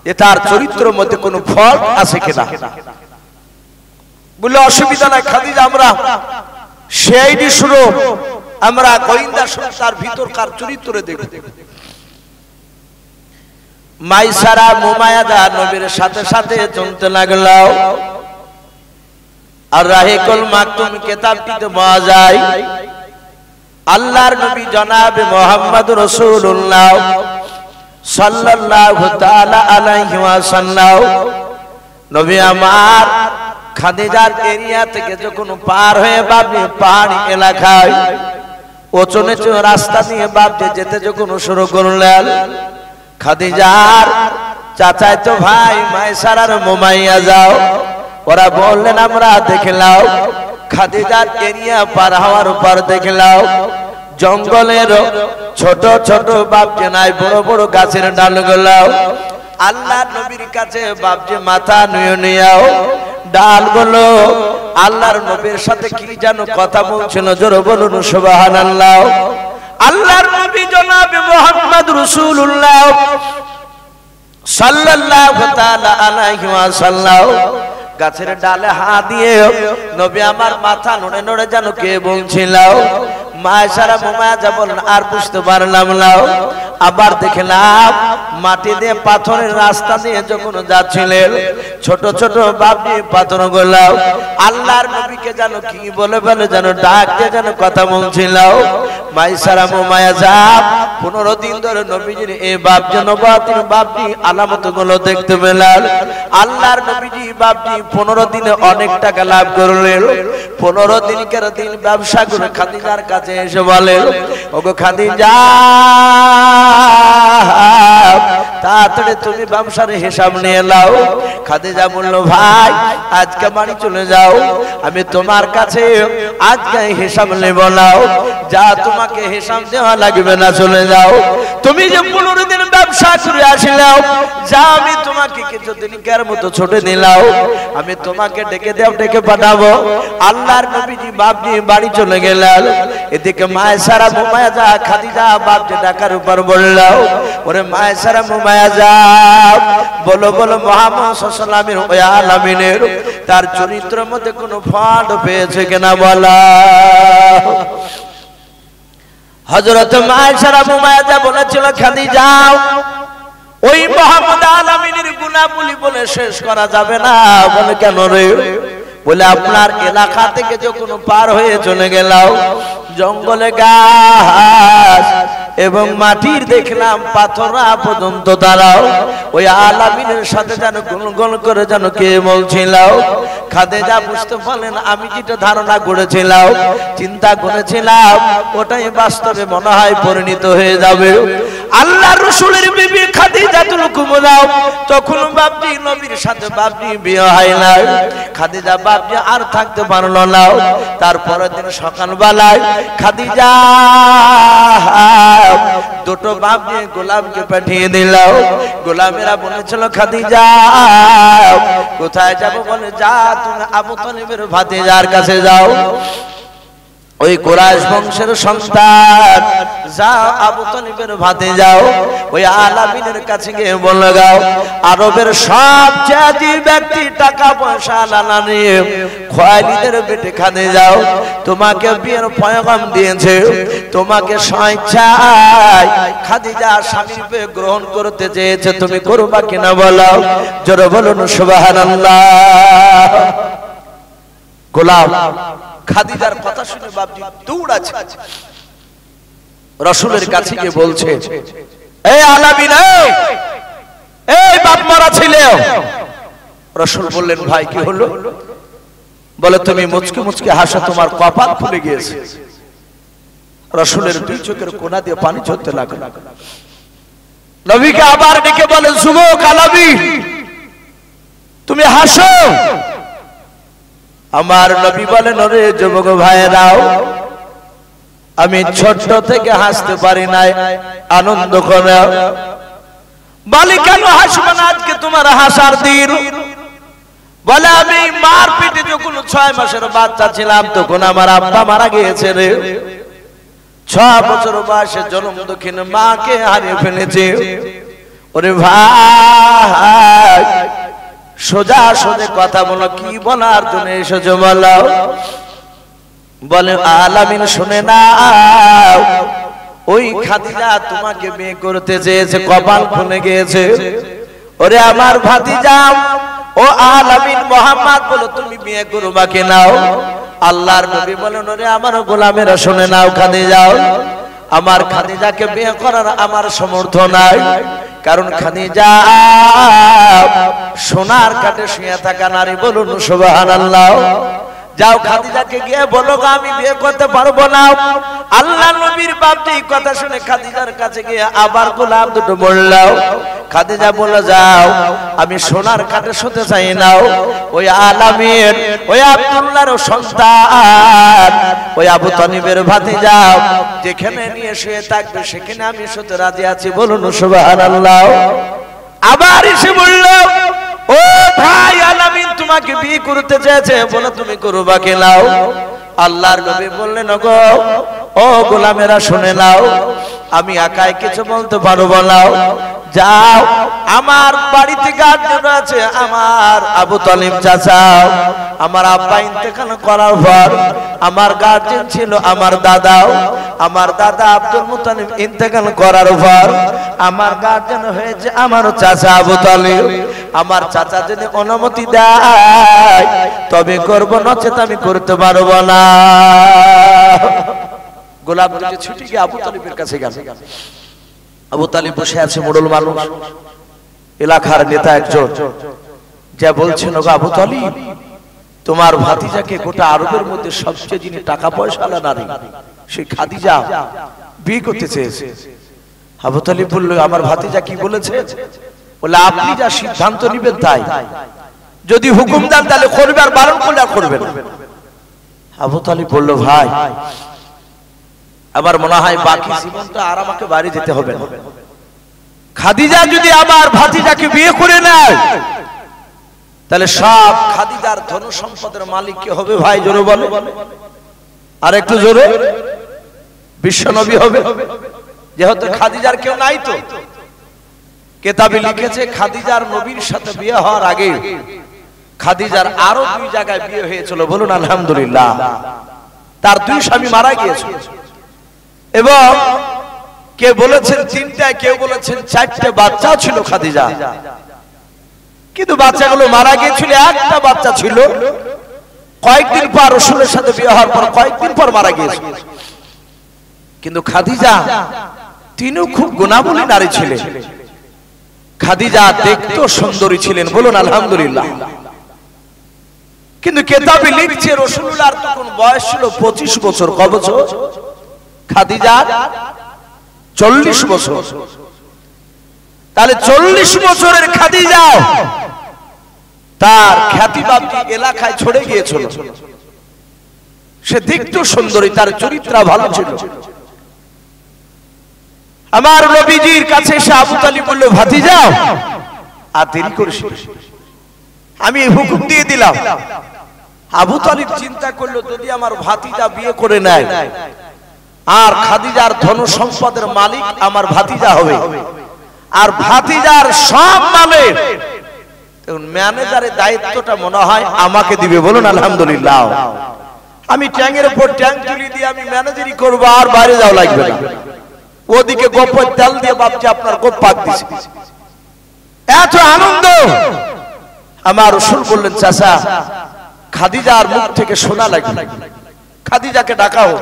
যে তার চরিত্রের মধ্যে কোনো ফল আছে কিনা। বলে অসুবিধা নাই খাদিজা, আমরা সেইটি শুরু, আমরা গোয়েন্দা শুরু, তার ভিতরকার চরিত্র দেখব। মাইসারা মুমাইয়াজা নবীর সাথে সাথে চলতে লাগলো। আর রাহিকুল মাকতুম কিতাবটিতে পাওয়া যায় আল্লাহর নবী জনাবে মুহাম্মদ রাসূলুল্লাহ সাল্লাল্লাহু তাআলা আলাইহি ওয়াসাল্লাম নবী আমার খাদিজার এরিয়া থেকে যখন পার হয়ে বাপজি পাহাড়ি এলাকায় উঁচু নিচু রাস্তা দিয়ে বাপজি যেতে যখন শুরু করলেন, খাদিজার চাচাতো ভাই মাইসার আর মুমাইয়াজা ওরা বললেন আমরা দেখলাম খাদিজার এরিয়া পার হওয়ার পর দেখলাম জঙ্গলের ছোট ছোট বাপজি নাই বড় বড় গাছের ডালগুলো আল্লাহ নবীর কাছে বাপজি মাথা নুয়ে নিয়াও ডালগুলো আল্লাহর নবীর সাথে কি যেন কথা বলছিল, জোরে বলুন সুবহানাল্লাহ। আল্লাহর নবী জনাবে মুহাম্মদ রাসূলুল্লাহ সাল্লাল্লাহু তাআলা আলাইহি ওয়াসাল্লাম গাছের ডালে হাত দিয়ে নবী আমার মাথা নড়ে নড়ে যেন কে বলছিল। মায়েশারা মুমাইয়াজা বলেন আর বুঝতে পারলাম না। আবার দেখলাম মাটি দিয়ে পাথরের রাস্তা দিয়ে যখন যাচ্ছিলেন ছোট ছোট বাপজি পাথরগুলো আল্লাহর নবীকে যেন কি বলে বলে যেন ডাক দিয়ে যেন কথা বলছিল। মায়েশারা মুমাইয়াজা 15 দিন ধরে নবীজির এই বাপজি নবুয়তের বাপজি আলামতগুলো দেখতে পেলেন। আল্লাহর নবীজি বাপজি 15 দিনে অনেক টাকা লাভ করলেন। 15 দিনকার দিন ব্যবসা করে খাদিজার কাছে এসে বলেন, ওগো খাদিজা তাড়াতাড়ি তুমি ব্যবসার হিসাব নিয়ে নাও। খাদিজা বলল, ভাই আজকে বাড়ি চলে যাও, আমি তোমার কাছে আজকে হিসাব নেব না, যা তোমাকে হিসাব দেওয়া লাগবে না, চলে যাও। তুমি যে 15 দিন ব্যবসা করে আসলাও, যা আমি তোমাকে তোমাকে কিছুদিনকার মতো ছোটে দিলাও, আমি তোমাকে ডেকে পাঠাবো। আল্লাহর নবীজি বাপ নিয়ে বাড়ি চলে গেলেন। এদিকে মায়েশারা মুমায়াজা খাদিজা বাপ যে ডাকার উপর বললাও, ওরে মায়েশারা মুমায়াজা বলো বলো মুহাম্মদ সাল্লাল্লাহু আলাইহি ওয়া আলামিনের তার চরিত্রের মধ্যে কোনো ফল্ট পেয়েছে কিনা বলা। হযরত মায়েশারা মুমায়াজা বলেছিল, খাদিজা ওই মুহাম্মদ আলামিনের গুনাহগুলি বলে শেষ করা যাবে না। বলে কেন রে? বলে আপনার এলাকা থেকে যখন পার হয়ে চলে গেলাম, জঙ্গলে গাছ এবং মাটির দেখলাম পাথরা পর্যন্ত দাঁড়াও, ওই আলামিনের সাথে যেন গুনগুন করে যেন কে বলছিল। খাদিজা বুঝতে পারলেন আমি যেটা ধারণা করেছিলাম, চিন্তা করেছিলাম, ওটাই বাস্তবে মনে হয় পরিণত হয়ে যাবে। আল্লাহর রাসূলের বিবি খাদিজাতুল কুবরা তখন বাপজি নবীর সাথে বাপজি বিয়ে হয় না। খাদিজা বাপজি আর থাকতে পারল না। তারপরের দিন সকালবেলায় খাদিজা দুটো বাপজি গোলামকে পাঠিয়ে দিল। গোলামেরা বলেছিল, খাদিজা কোথায় যাবো? বলে যা তুমি আবু তালিবের ভাতিজার কাছে যাও, ওই কুরাইশ বংশের সন্তান, যাও আবু তালিবের ভাতে যাও, ওই আলামিনের কাছে গিয়ে বলে গাও আরবের সবচেয়ে যে ব্যক্তি টাকা পয়সা লানা নিয়ে খোয়ালিদের পেটে খানে যাও, তোমাকে বিয়ের পয়গাম দিয়েছে, তোমাকে স্বেচ্ছায় খাদিজা স্বামীর পেয়ে গ্রহণ করতে চেয়েছে, তুমি করবা কিনা বলো? জোরে বলুন সুবহানাল্লাহ। গোলাম খাদিজার কথা শুনে বাপজি দৌড়াচ্ছে, রাসূলের কাছে গিয়ে বলছে, এই আলামিন, এই বাপ মারা ছেলে। রাসূল বললেন, ভাই কি হলো? বলে তুমি মুচকি মুচকি হাসো, তোমার কপাল খুলে গিয়েছে। রাসূলের দুই চোখের কোণা দিয়ে পানি ঝরতে লাগলো। নবীকে আবার ডেকে বলে, যুবক আলামিন তুমি হাসো। আমার নবী বলেন, ওরে যুবক ভাইরাও, আমি ছোট থেকে হাসতে পারি নাই, আনন্দ করে। বলে কেন হাসবো না? আজকে তোমার হাসার দিন। বলে আমি মার পেটে যখন 6 মাসের বাচ্চা ছিলাম তখন আমার আব্বা মারা গিয়েছে রে। 6 বছর বয়সে জন্ম দক্ষিণ মাকে হারিয়ে ফেলেছে। ওরে ভাই সোজা সোজা কথা বলো, কি বলার জন্য এসেছো বলো? বলে আলামিন শুনে নাও, ওই খাদিজা তোমাকে বিয়ে করতে চেয়েছে, কপাল খুলে গিয়েছে। ওরে আমার ভাতিজা ও আলামিন মুহাম্মদ বলো তুমি বিয়ে করবা কি নাও? আল্লাহর নবী বলেন, ওরে আমার গোলামেরা শুনে নাও, খাদিজা আমার খাদিজাকে বিয়ে করার আমার সামর্থ্য নাই, কারণ খাদিজা সোনার কাঠে শুয়ে থাকা নারী। বলুন সুবহানাল্লাহ। যাও খাদিজাকে গিয়ে বলো আমি বিয়ে করতে পারবো না। আল্লাহ নবীর বাপটি কথা শুনে খাদিজার কাছে গিয়ে আবার গোলাম দুটো বললাম। খাদিজা বলে, যাও আমি সোনার কাঠে শুতে চাই না। ওই আলামিন ওই আব্দুল্লাহর সন্তান ওই আবু তালিবের ভাতিজা যেখানে নিয়ে শুয়ে থাকবে সেখানে আমি শুতে রাজি আছি। বলুন সুবহানাল্লাহ। আবার এসে বলল, ও ভাই আলামিন তোমাকে বিয়ে করতে চেয়েছে, বলো তুমি করবা কি নাও? আল্লাহর নবী বললেন, গো ও গোলামেরা শুনে নাও, আমি একাই কিছু বলতে পারবো না। যাও আমার বাড়িতে গার্জেন আছে, আমার আবু তালিব চাচা, আমার আব্বা ইন্তেকাল করার পর আমার গার্জেন ছিল আমার দাদাও। আমার দাদা আব্দুল মুত্তালিব ইন্তেকাল করার পর আমার গার্জেন হয়েছে আমার চাচা আবু তালিব। আমার চাচা যদি অনুমতি দেয় তবে করব, নচেত আমি করতে পারবো না। গোলাম দুটো ছুটি গিয়ে আবু তালিবের কাছে গেল। আবু তালিব বসে আছে, মোড়ল মানুষ, এলাকার নেতা একজন। যা বলছেন, গো আবু তালিব তোমার ভাতিজাকে গোটা আরবের মধ্যে সবচেয়ে যিনি টাকা পয়সা নারী সেই খাদিজা বিয়ে করতে চেয়েছে। আবু তালিব বলল, আমার ভাতিজা কি বলেছে? বলে আপনি যা সিদ্ধান্ত নিবেন তাই, যদি হুকুম দেন তাহলে করবে, আর বারণ করলে আর করবে না। আবু তালিব বলল, ভাই আমার মনে হয় বাকি জীবনটা আর আমাকে বাড়ি যেতে হবে না, খাদিজা যদি আবার ভাতিজাকে বিয়ে করে নেয় তাহলে সব খাদিজার ধন সম্পদের মালিক কে হবে ভাই জোরে বলে, আর একটু জোরে, বিশ্বনবী হবে। যেহেতু খাদিজার কেউ নাই, তো কিতাবে লিখেছে খাদিজার নবীর সাথে বিয়ে হওয়ার আগে খাদিজার আরো 2 জায়গায় বিয়ে হয়েছিল, বলুন আলহামদুলিল্লাহ। তার 2 স্বামী মারা গিয়েছিল, এবং কে বলেছেন 3টা, কেউ বলেছেন 4টে বাচ্চা ছিল খাদিজা, কিন্তু বাচ্চাগুলো মারা গিয়েছিল। একটা বাচ্চা ছিল কয়েকদিন পর রাসূলের সাথে বিয়ে হওয়ার পর কয়েকদিন পর মারা গিয়েছিল। কিন্তু খাদিজা তিনিও খুব গুণাবলী নারী ছিলেন। খাদিজা দেখতে সুন্দরী ছিলেন, বলুন আলহামদুলিল্লাহ। কিন্তু কিতাবে লিখছে রাসূলুল্লাহর তখন বয়স ছিল 25 বছর। কত বছর? খাদিজার 40 বছর। তাহলে 40 বছরের খাদিজা তার খ্যাতি বাপটি এলাকায় ছড়ে গিয়েছিল। সে দেখতে সুন্দরী, তার চরিত্র ভালো ছিল। আমার নবীজির কাছে এসে আবু তালিব বলল, ভাতিজা আর দেরি করিস, আমি হুকুম দিয়ে দিলাম। আবু তালিব চিন্তা করলো, যদি আমার ভাতিজা বিয়ে করে নেয় আর খাদিজার ধন সম্পদের মালিক আমার ভাতিজা হবে, আর ভাতিজার সব মালের ম্যানেজারের দায়িত্বটা মনে হয় আমাকে দিবে, বলুন আলহামদুলিল্লাহ। আমি ট্যাঙ্কের উপর ট্যাঙ্ক তুলি দিয়ে আমি ম্যানেজারি করবো, আর বাইরে যাওয়া লাগবে না। ওদিকে গোপর তেল দিয়ে ভাবছি আপনার গোপ পাক দিছে, এত আনন্দ। আমার রাসূল বললেন, চাচা খাদিজার মুখ থেকে শোনা লাগবে, খাদিজাকে ডাকাও।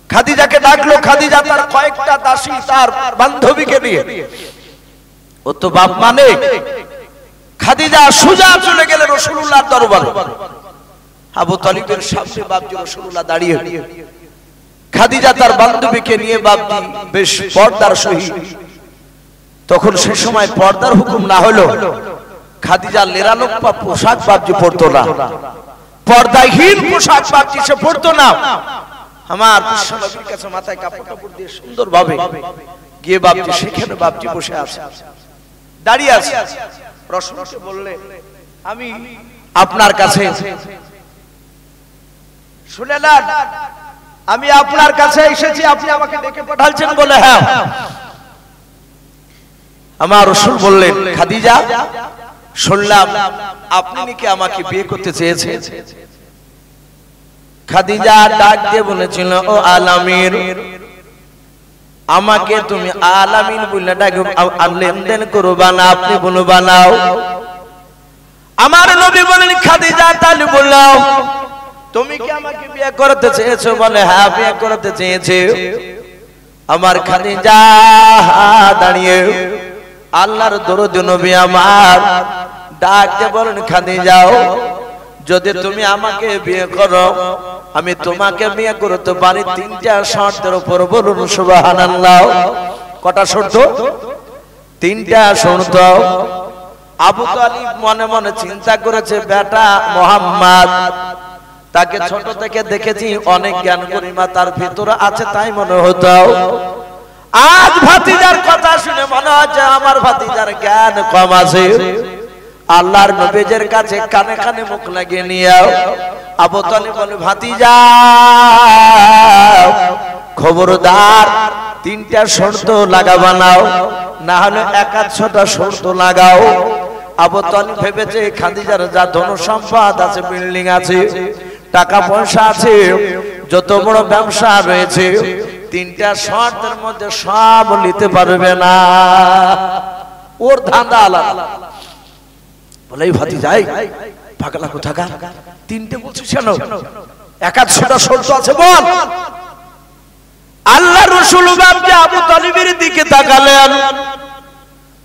খাদিজাকে ডাকলো। খাদিজা তার কয়েকটা দাসী, তার বান্ধবীকে নিয়ে, ও তো বাপ মানে, খাদিজা সোজা চলে গেলেন রাসূলুল্লাহর দরবারে। আবু তালিবের সামনে বাপজি রাসূলুল্লাহ দাঁড়িয়ে, খাদিজা তার বান্ধবীকে নিয়ে বাপজি বেশ পর্দার সহিত। তখন সে সময় পর্দার হুকুম না হলো, খাদিজা লেরালোপ্পা পোশাক বাপজি পরতো না, পর্দাহীন পোশাক বাপজি সে পরতো না। আমার বিশ্বনবীর কাছে মাথায় কাপড় টাপড় দিয়ে সুন্দর ভাবে গিয়ে বাপজি সেখানে বাপজি বসে আছে, দাঁড়িয়ে আছে। রাসূলকে বললে, আমি আপনার কাছে, শুনে নেন, আমি আপনার কাছে এসেছি, আপনি আমাকে ডেকে পাঠাচ্ছেন? বলে, হ্যাঁ। আমার রাসূল বললেন, খাদিজা শুনলাম আপনি নাকি আমাকে বিয়ে করতে চেয়েছেন। খাদিজা ডাক দিয়ে বলেছিল, ও আলামিন, আমাকে তুমি আলামিন বলে ডাকো, লেনদেন করবা না, আপনি বলবা নাও। আমার নবী বলেন, খাদিজা তাহলে বললাম তুমি কি আমাকে বিয়ে করতে চেয়েছো? বলে, হ্যাঁ বিয়ে করতে চেয়েছে। আমার খাদিজা দাঁড়িয়ে আল্লাহর দরুদ নবী আমার ডাক দিয়ে বলেন, খাদিজা যদি তুমি আমাকে বিয়ে করো, আমি তোমাকে বিয়ে করতে পারি 3টা শর্তের উপর, বলুন সুবহানাল্লাহ। কটা শর্ত? 3টা শর্ত। আবু তালিব মনে মনে চিন্তা করেছে, বেটা মুহাম্মদ, তাকে ছোট থেকে দেখেছি, অনেক জ্ঞান গরিমা তার ভিতরে আছে, তাই মনে হতো। আজ ভাতিজার কথা শুনে মনে হচ্ছে আমার ভাতিজার জ্ঞান কম আছে। আল্লাহর নবীর কাছে কানে কানে মুখ লাগিয়ে নিয়ে আবু তালিব বলে, ভাতিজা খবরদার 3টা শর্ত লাগাবা নাও, না হলে 1-6টা শর্ত লাগাও। আবু তালিব ভেবেছে খাদিজার যা ধন সম্পদ আছে, বিল্ডিং আছে, টাকা পয়সা আছে, যত বড় ব্যবসা রয়েছে, 3টা শর্তের মধ্যে সব নিতে পারবে না। ওর ধান্দা আলাদা। বলে, ভাতিজাই পাগলা কোথাকার, 3টে বলছিস কেন? 1-6টা শর্ত আছে, বল। আল্লাহর রাসূল বাপজি আবু তালিবের দিকে তাকালেন,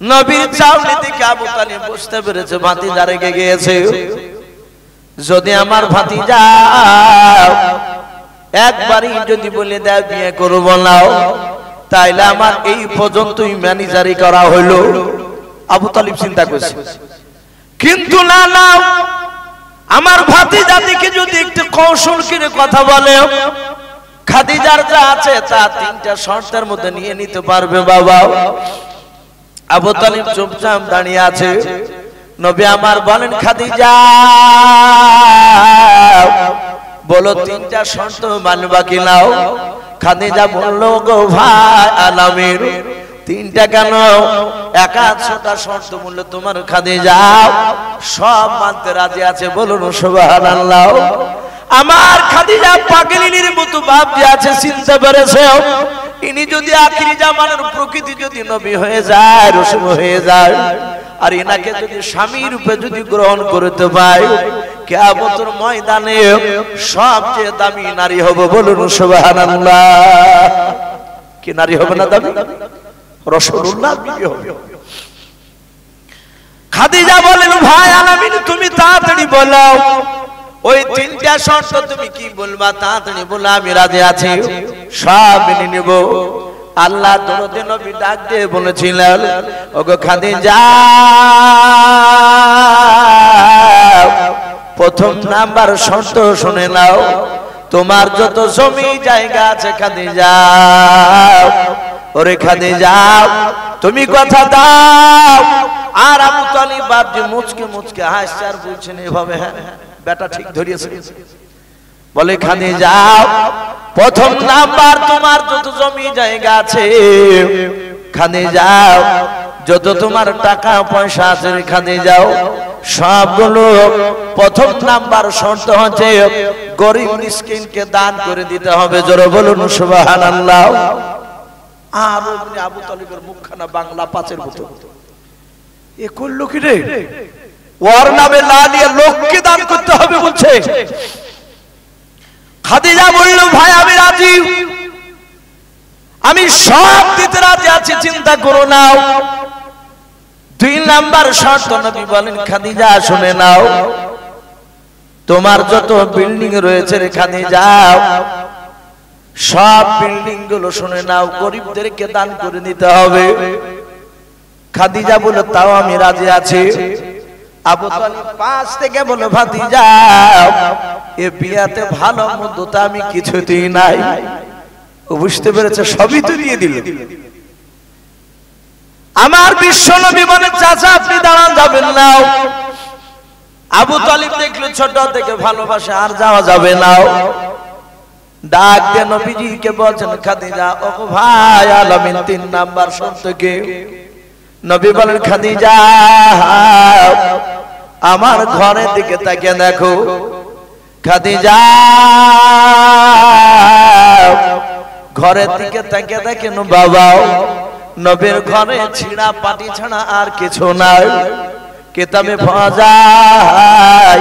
নবীর চাউনি দিকে। আবু তালিব বুঝতে পেরেছে ভাতিজা রেগে গিয়েছে। যদি আমার ভাতিজা একবারই যদি বলে দেয় বিয়ে করব না, তাইলে আমার এই পর্যন্তই ম্যানেজারি করা হলো। আবু তালিব চিন্তা করছে, কিন্তু না না, আমার ভাতিজা দিকে যদি একটু কৌশল করে কথা বলে, খাদিজার যা আছে তা 3টা শর্তের মধ্যে নিয়ে নিতে পারবে বাবা। আবু তালিব চুপচাপ দাঁড়িয়ে আছে। নবী আমার বলেন, খাদিজা বলো তিনটা শর্ত মানবা কি নাও? খাদিজা বলল, গো ভাই আলামিন, তিনটা কেন, 100টা শর্ত বলল তোমার খাদিজা সব মানতে রাজি আছে। বলুন সুবহানাল্লাহ। আমার খাদিজা পাগলিনীর মতো বাপ যে আছে চিনতে পেরেছে, ইনি যদি আখিরি জামানার প্রকৃতি যদি নবী হয়ে যায়, রসুল হয়ে যায়, আর এনাকে যদি স্বামী রূপে যদি গ্রহণ করতে পায়, কিয়ামতের ময়দানে সবচেয়ে দামি নারী হবে। বলুন সুবহানাল্লাহ। কি নারী হবে না দামি? রাসূলুল্লাহ বিবি হবে। খাদিজা বলেন, ভাই আলামিন তুমি তাড়াতাড়ি বলো, ওই তিনটা শর্ত তুমি কি বলবা, তাড়াতাড়ি বলো, আমি রাজি আছি, সব মেনে নেব। আল্লাহ দরদে নবী ডাক দিয়ে বলেছিলেন, ওগো খাদিজা প্রথম নাম্বার শর্ত শুনে নাও, তোমার যত জমি জায়গা আছে খাদিজা, ওরে খাদিজা তুমি কথা দাও। আর আবু তালিব বাপজি মুচকে মুচকে হাসছে আর বলছেন এভাবে, হ্যাঁ বেটা ঠিক ধরিয়েছে। বলে, খাদিজা প্রথম নাম্বার তোমার যত জমি জায়গা আছে খাদিজা, যত তোমার টাকা পয়সা আছে খাদিজা, সবগুলো প্রথম নাম্বার শর্ত হচ্ছে গরিব মিসকিনকে দান করে দিতে হবে। জোরে বলুন সুবহানাল্লাহ। আর আবু তালিবের মুখখানা বাংলা পাঁচের মতো। এ করলো কি রে? ওর নামে লালিয়ে লোককে দান করতে হবে বলছে। খাদিজা বলল, ভাই আমি রাজি, আমি সব দিতে রাজি আছি, চিন্তা করো না। 2 নাম্বার শর্ত নবী বলেন, খাদিজা শুনে নাও, তোমার যত বিল্ডিং রয়েছে রে খাদিজা, সব বিল্ডিং গুলো শুনে নাও, গরিবদেরকে দান করে দিতে হবে। খাদিজা বলে, তাও আমি রাজি আছি। আবু তালিব পাশ থেকে বলে, ভাতিজা এ বিয়াতে ভালো মন্দ তো আমি কিছুতেই নাই। ও বুঝতে পেরেছে, সবই তো দিয়ে দিল। আমার বিশ্ব নবী বলে, চাচা আপনি দাঁড়ান, যাবেন না। আবু তালিব দেখলো ছোট থেকে ভালোবাসে, আর যাওয়া যাবে না। ডাক দিয়ে নবীজিকে বলছেন, খাদিজা ও ভাই আলামিন 3 নাম্বার শর্ত কি? নবী বলেন, খাদিজা আমার ঘরের দিকে তাকিয়ে দেখো। খাদিজা ঘরের দিকে তাকিয়ে দেখেন বাবা, নবীর ঘরে ছিঁড়া পাটি ছাড়া আর কিছু নাই। কিতাবে পাওয়া যায়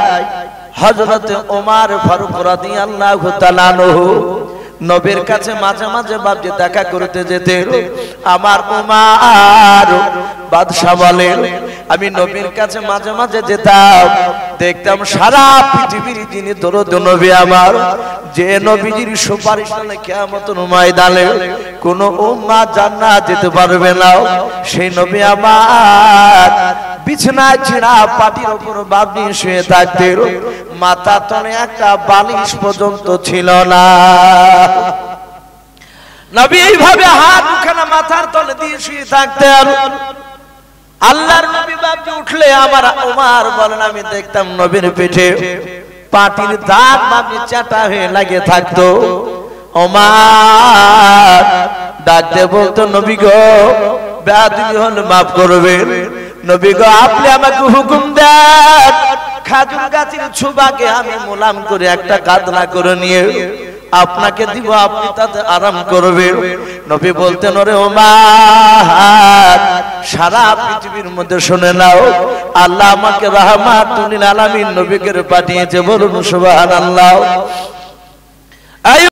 হযরত ওমর ফারুক রাদিয়াল্লাহু তাআলা আনহু নবীর কাছে মাঝে মাঝে বাপজি দেখা করতে যেতেন। আমার ওমর বাদশা বলেন, আমি নবীর কাছে মাঝে মাঝে যেতাম, দেখতাম সারা পৃথিবীর যিনি দরদ নবী আমার, যে নবীজির সুপারিশ হলে কিয়ামতের ময়দানে কোন উম্মাহ জান্নাত যেতে পারবে না, সেই নবী আমার বিছানায় ছিঁড়া পাটির উপর বাপজি শুয়ে থাকতেন, মাথা তলে একটা বালিশ পর্যন্ত ছিল না। নবী এইভাবে হাত দুখানা মাথার তলে দিয়ে শুয়ে থাকতেন। আল্লাহর নবী বাপজি উঠলে আমার ওমর বলেন, আমি দেখতাম নবীর পিঠে পাটির দাগ বাপজি চাটা হয়ে লাগে থাকতো। ওমর ডাকতে বলতো, নবী গো বেয়াদবি হলে মাফ করবেন। নবী গো আপনি আমাকে হুকুম দেন, খাজুর গাছের ছুবাকে আমি মোলাম করে একটা গাদলা করে নিয়ে আপনাকে দিব, আপনি তাতে আরাম করবেন। নবী বলতেন, ওরে ওমর সারা পৃথিবীর মধ্যে শুনে নাও, আল্লাহ আমাকে রাহমাতুল লিল আলামিন নবীকে পাঠিয়েছে। বলুন সুবহানাল্লাহ।